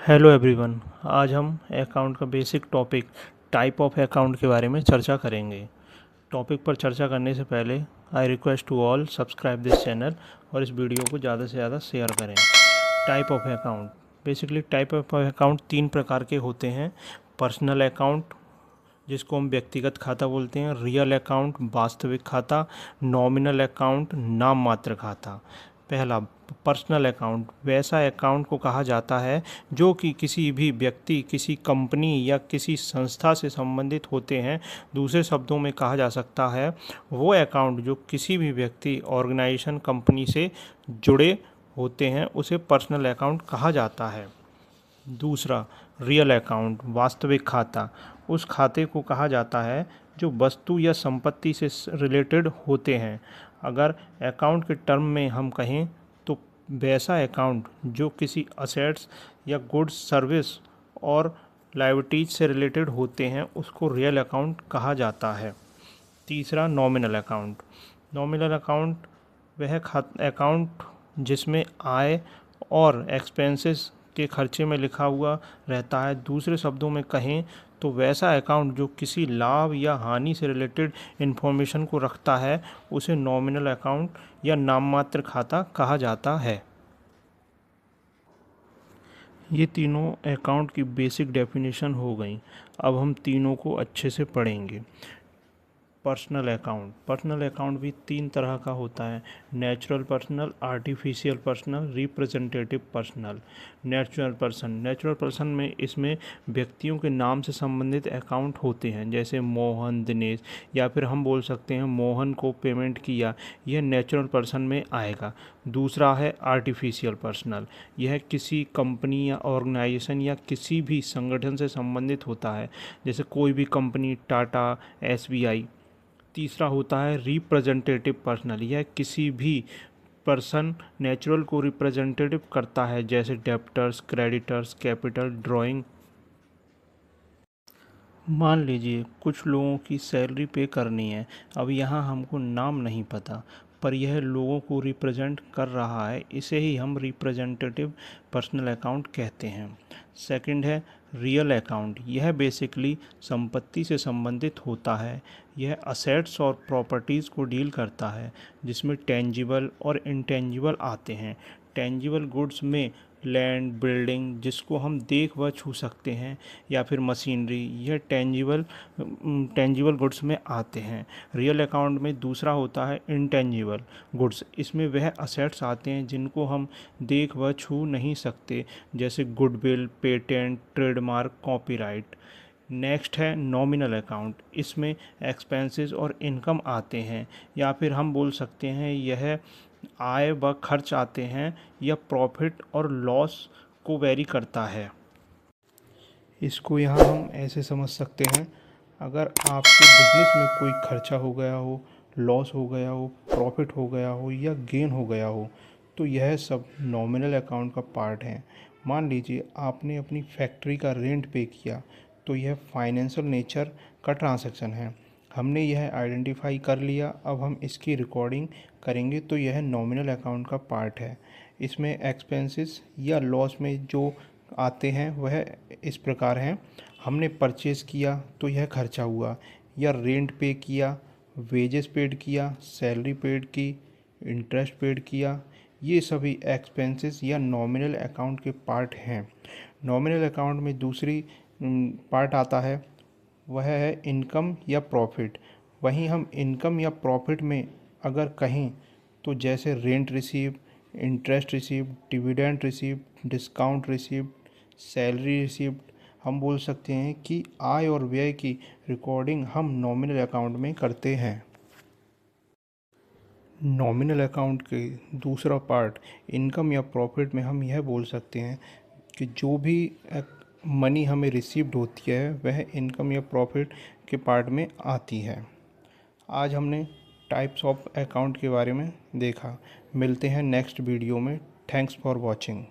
Hello everyone. आज हम account का basic topic type of account के बारे में चर्चा करेंगे। टॉपिक पर चर्चा करने से पहले I request to all subscribe this channel और इस वीडियो को ज़्यादा से ज़्यादा शेयर करें। Type of account, basically type of account 3 प्रकार के होते हैं। पर्सनल अकाउंट, जिसको हम व्यक्तिगत खाता बोलते हैं, रियल अकाउंट वास्तविक खाता, नॉमिनल अकाउंट नाम मात्र खाता। पहला, पर्सनल अकाउंट वैसा अकाउंट को कहा जाता है जो कि किसी भी व्यक्ति, किसी कंपनी या किसी संस्था से संबंधित होते हैं। दूसरे शब्दों में कहा जा सकता है वो अकाउंट जो किसी भी व्यक्ति, ऑर्गेनाइजेशन, कंपनी से जुड़े होते हैं, उसे पर्सनल अकाउंट कहा जाता है। दूसरा, रियल अकाउंट वास्तविक खाता, उस खाते को कहा जाता है जो वस्तु या संपत्ति से रिलेटेड होते हैं। अगर अकाउंट के टर्म में हम कहें तो वैसा अकाउंट जो किसी असेट्स या गुड्स, सर्विस और लायबिलिटीज से रिलेटेड होते हैं उसको रियल अकाउंट कहा जाता है। तीसरा, नॉमिनल अकाउंट। नॉमिनल अकाउंट वह अकाउंट जिसमें आय और एक्सपेंसेस के खर्चे में लिखा हुआ रहता है। दूसरे शब्दों में कहें तो वैसा अकाउंट जो किसी लाभ या हानि से रिलेटेड इन्फॉर्मेशन को रखता है उसे नॉमिनल अकाउंट या नाममात्र खाता कहा जाता है। ये तीनों अकाउंट की बेसिक डेफिनेशन हो गई। अब हम तीनों को अच्छे से पढ़ेंगे। पर्सनल अकाउंट भी 3 तरह का होता है। Natural personal, artificial personal, representative personal. Natural person में इसमें व्यक्तियों के नाम से संबंधित अकाउंट होते हैं, जैसे मोहन, दिनेश, या फिर हम बोल सकते हैं मोहन को पेमेंट किया, यह नेचुरल पर्सन में आएगा। दूसरा है आर्टिफिशियल पर्सनल, यह किसी कंपनी या ऑर्गेनाइजेशन या किसी भी संगठन से संबंधित होता है, जैसे कोई भी कंपनी, टाटा, SBI। तीसरा होता है रिप्रेजेंटेटिव पर्सनल, यह किसी भी पर्सन, नेचुरल को रिप्रेजेंटेटिव करता है, जैसे डेब्टर्स, क्रेडिटर्स, कैपिटल, ड्राइंग। मान लीजिए कुछ लोगों की सैलरी पे करनी है। अब यहाँ हमको नाम नहीं पता, पर यह लोगों को रिप्रेजेंट कर रहा है, इसे ही हम रिप्रेजेंटेटिव पर्सनल अकाउंट कहते हैं। सेकंड है रियल अकाउंट, यह बेसिकली संपत्ति से संबंधित होता है। यह असेट्स और प्रॉपर्टीज़ को डील करता है, जिसमें टेंजिबल और इंटेंजिबल आते हैं। टेंजिबल गुड्स में लैंड, बिल्डिंग, जिसको हम देख व छू सकते हैं, या फिर मशीनरी, यह टेंजिबल गुड्स में आते हैं। रियल अकाउंट में दूसरा होता है इंटेंजिबल गुड्स, इसमें वह असेट्स आते हैं जिनको हम देख व छू नहीं सकते, जैसे goodwill, patent, trademark, copyright. Next है नॉमिनल अकाउंट, इसमें एक्सपेंसेस और इनकम आते हैं, या फिर हम बोल सकते हैं यह आय व खर्च आते हैं, या प्रॉफिट और लॉस को वेरी करता है। इसको यहाँ हम ऐसे समझ सकते हैं, अगर आपके बिजनेस में कोई खर्चा हो गया हो, लॉस हो गया हो, प्रॉफिट हो गया हो या गेन हो गया हो, तो यह सब नॉमिनल अकाउंट का पार्ट है। मान लीजिए आपने अपनी फैक्ट्री का रेंट पे किया, तो यह फाइनेंशियल नेचर का ट्रांजैक्शन है। हमने यह आइडेंटिफाई कर लिया, अब हम इसकी रिकॉर्डिंग करेंगे, तो यह नॉमिनल अकाउंट का पार्ट है। इसमें एक्सपेंसेस या लॉस में जो आते हैं वह इस प्रकार हैं। हमने परचेज़ किया तो यह खर्चा हुआ, या रेंट पे किया, वेजेस पेड किया, सैलरी पेड की, इंटरेस्ट पेड किया, ये सभी एक्सपेंसेस या नॉमिनल अकाउंट के पार्ट हैं। नॉमिनल अकाउंट में दूसरी पार्ट आता है, वह है इनकम या प्रॉफिट। वहीं हम इनकम या प्रॉफिट में अगर कहें तो जैसे rent receive, interest receive, dividend receive, discount receive, salary received, हम बोल सकते हैं कि आय और व्यय की रिकॉर्डिंग हम नॉमिनल अकाउंट में करते हैं। नॉमिनल अकाउंट के दूसरा पार्ट इनकम या प्रॉफिट में हम यह बोल सकते हैं कि जो भी मनी हमें रिसीव्ड होती है वह इनकम या प्रॉफिट के पार्ट में आती है। आज हमने टाइप्स ऑफ अकाउंट के बारे में देखा। मिलते हैं नेक्स्ट वीडियो में। Thanks for watching.